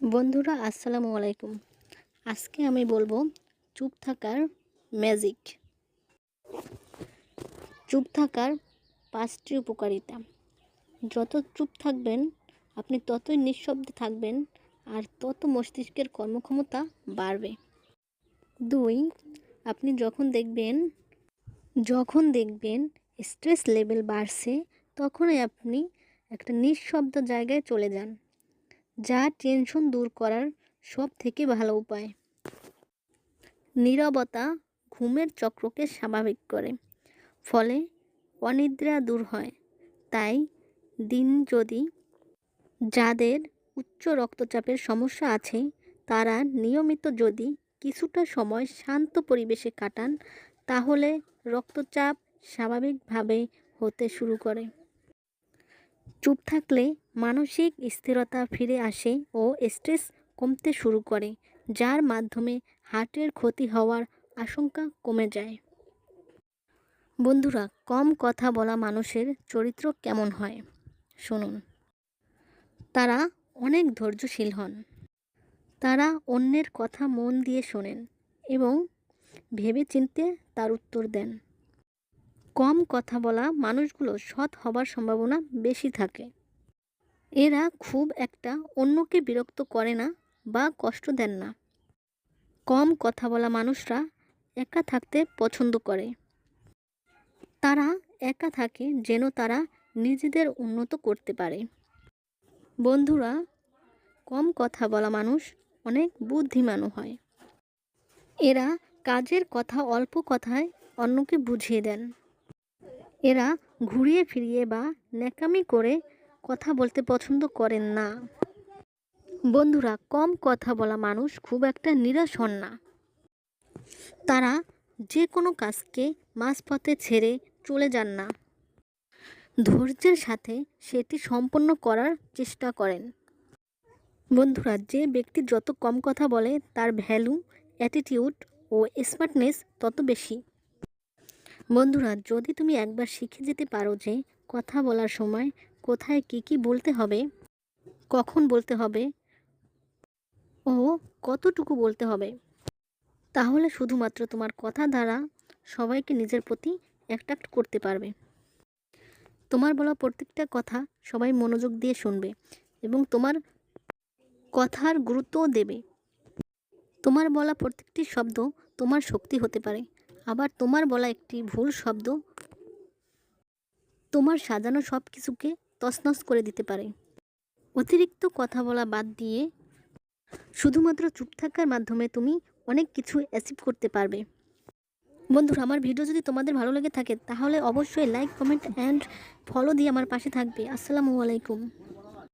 বন্ধুরা আসসালামু আলাইকুম। আজকে আমি বলবো চুপ থাকার ম্যাজিক। চুপ থাকার 5টি উপকারিতা। যত চুপ থাকবেন আপনি ততই নিঃশব্দে থাকবেন আর তত মস্তিষ্কের কর্মক্ষমতা বাড়বে। 2. আপনি যখন দেখবেন স্ট্রেস লেভেল বাড়ছে, তখনই আপনি একটা নিঃশব্দ জায়গায় চলে যান, যা টেনশন দূর করার সবথেকে ভালো উপায়। নীরবতা ঘুমের চক্রকে স্বাভাবিক করে, ফলে অনিদ্রা দূর হয়। তাই যদি যাদের উচ্চ রক্তচাপের সমস্যা আছে, তারা নিয়মিত যদি কিছুটা সময় শান্ত পরিবেশে কাটান, তাহলে রক্তচাপ স্বাভাবিকভাবে হতে শুরু করে। চুপ থাকলে মানসিক স্থিরতা ফিরে আসে ও স্ট্রেস কমতে শুরু করে, যার মাধ্যমে হার্টের ক্ষতি হওয়ার আশঙ্কা কমে যায়। বন্ধুরা, কম কথা বলা মানুষের চরিত্র কেমন হয় শুনুন। তারা অনেক ধৈর্যশীল হন। তারা অন্যের কথা মন দিয়ে শোনেন এবং ভেবেচিন্তে তার উত্তর দেন। কম কথা বলা মানুষগুলো সৎ হবার সম্ভাবনা বেশি থাকে। এরা খুব একটা অন্যকে বিরক্ত করে না বা কষ্ট দেন না। কম কথা বলা মানুষরা একা থাকতে পছন্দ করে। তারা একা থাকে যেন তারা নিজেদের উন্নত করতে পারে। বন্ধুরা, কম কথা বলা মানুষ অনেক বুদ্ধিমানও হয়। এরা কাজের কথা অল্প কথায় অন্যকে বুঝিয়ে দেন। এরা ঘুরিয়ে ফিরিয়ে বা ন্যাকামি করে কথা বলতে পছন্দ করেন না। বন্ধুরা, কম কথা বলা মানুষ খুব একটা নিরাশ হন না। তারা যে কোনো কাজকে মাঝপথে ছেড়ে চলে যান না। ধৈর্যের সাথে সেটি সম্পন্ন করার চেষ্টা করেন। বন্ধুরা, যে ব্যক্তি যত কম কথা বলে তার ভ্যালু, অ্যাটিটিউড ও স্মার্টনেস তত বেশি। বন্ধুরা, যদি তুমি একবার শিখে যেতে পারো যে কথা বলার সময় কোথায় কী বলতে হবে, কখন বলতে হবে ও কতটুকু বলতে হবে, তাহলে শুধুমাত্র তোমার কথা দ্বারা সবাইকে নিজের প্রতি অ্যাট্রাক্ট করতে পারবে। তোমার বলা প্রত্যেকটা কথা সবাই মনোযোগ দিয়ে শুনবে এবং তোমার কথার গুরুত্বও দেবে। তোমার বলা প্রত্যেকটি শব্দ তোমার শক্তি হতে পারে, আবার তোমার বলা একটি ভুল শব্দ তোমার সাজানো সব কিছুকে তছনছ করে দিতে পারে। অতিরিক্ত কথা বলা বাদ দিয়ে শুধুমাত্র চুপ থাকার মাধ্যমে তুমি অনেক কিছু অ্যাচিভ করতে পারবে। বন্ধুরা, আমার ভিডিও যদি তোমাদের ভালো লেগে থাকে তাহলে অবশ্যই লাইক, কমেন্ট অ্যান্ড ফলো দিয়ে আমার পাশে থাকবে। আসসালামু আলাইকুম।